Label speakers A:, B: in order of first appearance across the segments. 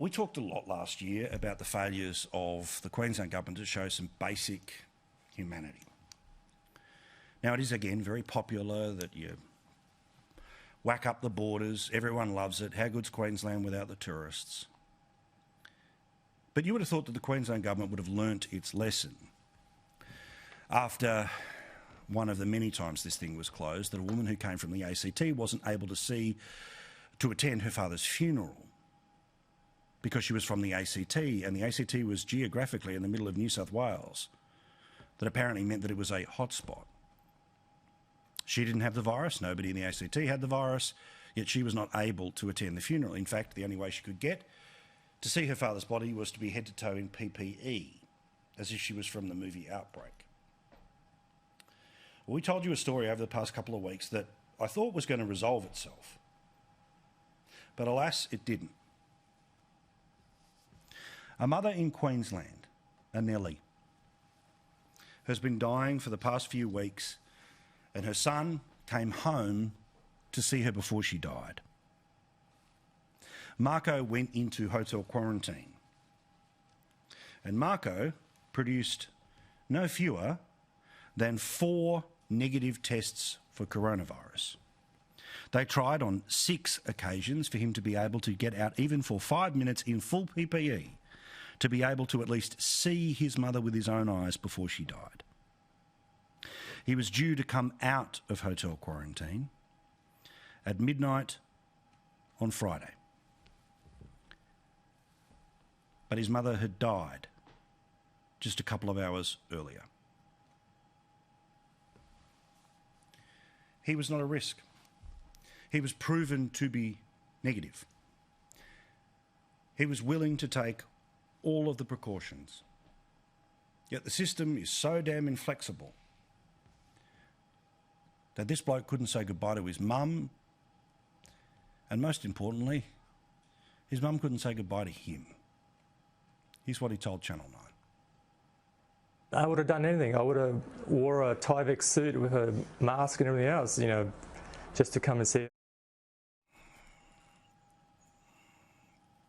A: We talked a lot last year about the failures of the Queensland government to show some basic humanity. Now, it is again very popular that you whack up the borders, everyone loves it, how good's Queensland without the tourists? But you would have thought that the Queensland government would have learnt its lesson after one of the many times this thing was closed, that a woman who came from the ACT wasn't able to attend her father's funeral because she was from the ACT, and the ACT was geographically in the middle of New South Wales. That apparently meant that it was a hotspot. She didn't have the virus, nobody in the ACT had the virus, yet she was not able to attend the funeral. In fact, the only way she could get to see her father's body was to be head to toe in PPE, as if she was from the movie Outbreak. Well, we told you a story over the past couple of weeks that I thought was going to resolve itself. But alas, it didn't. A mother in Queensland, Anneli, has been dying for the past few weeks, and her son came home to see her before she died. Marko went into hotel quarantine, and Marko produced no fewer than 4 negative tests for coronavirus. They tried on 6 occasions for him to be able to get out even for 5 minutes in full PPE, to be able to at least see his mother with his own eyes before she died. He was due to come out of hotel quarantine at midnight on Friday. But his mother had died just a couple of hours earlier. He was not a risk. He was proven to be negative. He was willing to take all of the precautions. Yet the system is so damn inflexible that this bloke couldn't say goodbye to his mum, and most importantly, his mum couldn't say goodbye to him. Here's what he told Channel 9.
B: I would have done anything. I would have wore a Tyvek suit with a mask and everything else, you know, just to come and see it.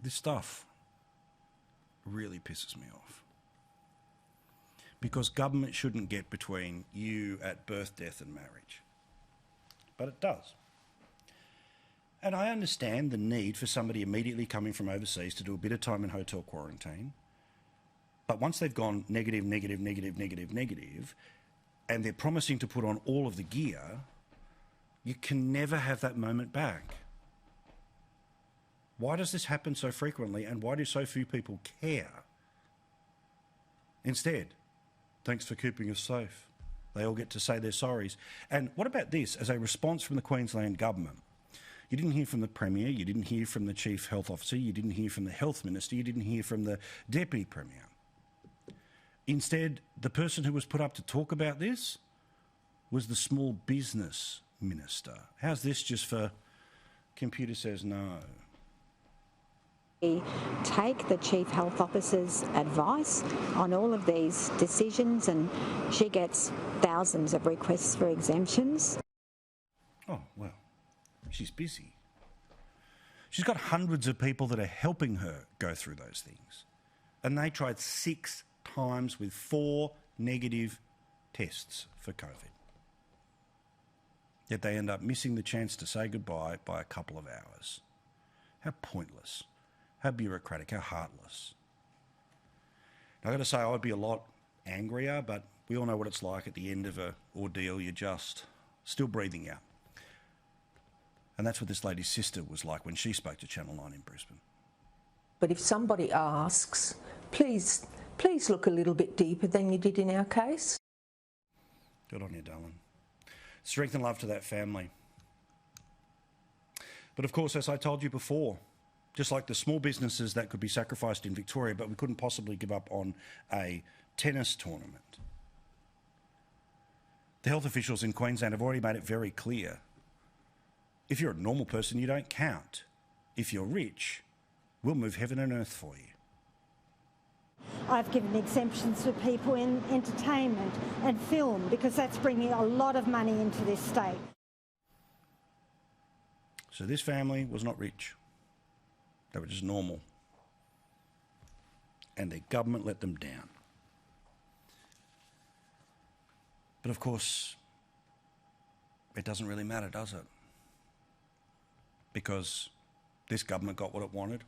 A: This stuff really pisses me off. Because government shouldn't get between you at birth, death and marriage. But it does. And I understand the need for somebody immediately coming from overseas to do a bit of time in hotel quarantine. But once they've gone negative, negative, negative, negative, negative, and they're promising to put on all of the gear, you can never have that moment back. Why does this happen so frequently, and why do so few people care? Instead, thanks for keeping us safe. They all get to say their sorries. And what about this? As a response from the Queensland government, you didn't hear from the Premier, you didn't hear from the Chief Health Officer, you didn't hear from the Health Minister, you didn't hear from the Deputy Premier. Instead, the person who was put up to talk about this was the Small Business Minister. How's this just for computer says no?
C: Take the Chief Health Officer's advice on all of these decisions, and she gets thousands of requests for exemptions.
A: Oh, well, she's busy. She's got hundreds of people that are helping her go through those things. And they tried 6 times with 4 negative tests for COVID. Yet they end up missing the chance to say goodbye by a couple of hours. How pointless. How bureaucratic, how heartless. Now, I've got to say, I'd be a lot angrier, but we all know what it's like at the end of an ordeal. You're just still breathing out. And that's what this lady's sister was like when she spoke to Channel 9 in Brisbane.
D: But if somebody asks, please look a little bit deeper than you did in our case.
A: Good on you, darling. Strength and love to that family. But of course, as I told you before, just like the small businesses that could be sacrificed in Victoria, but we couldn't possibly give up on a tennis tournament. The health officials in Queensland have already made it very clear. If you're a normal person, you don't count. If you're rich, we'll move heaven and earth for you.
E: I've given exemptions for people in entertainment and film because that's bringing a lot of money into this state.
A: So this family was not rich. They were just normal. and their government let them down. But of course, it doesn't really matter, does it? Because this government got what it wanted,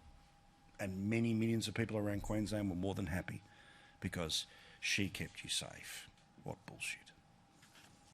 A: and many millions of people around Queensland were more than happy because she kept you safe. What bullshit.